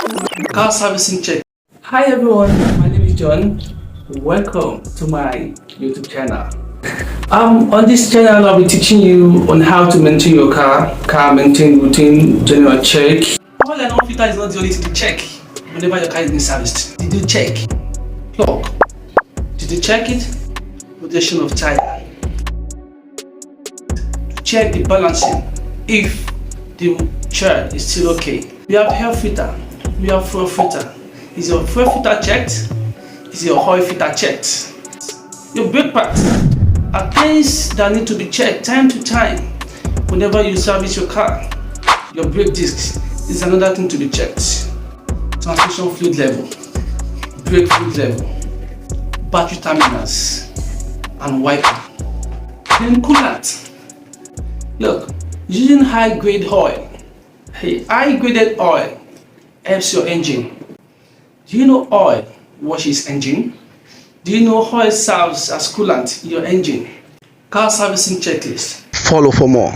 Car servicing check. Hi everyone, my name is John. Welcome to my YouTube channel. On this channel, I'll be teaching you on how to maintain your car maintain routine, general check. Oil and filter is not the only thing to check whenever your car is being serviced. Did you check plug? Did you check it? Rotation of tire. Check the balancing if the tread is still okay. We have air filter, we have fuel filter. Is your fuel filter checked? Is your oil filter checked? Your brake pads are things that need to be checked time to time whenever you service your car. Your brake discs is another thing to be checked. Transmission fluid level, brake fluid level, battery terminals, and wiper. Then coolant. Look, using high-grade oil, high-graded oil helps your engine. Do you know oil washes engine? Do you know oil serves as coolant in your engine? Car servicing checklist. Follow for more.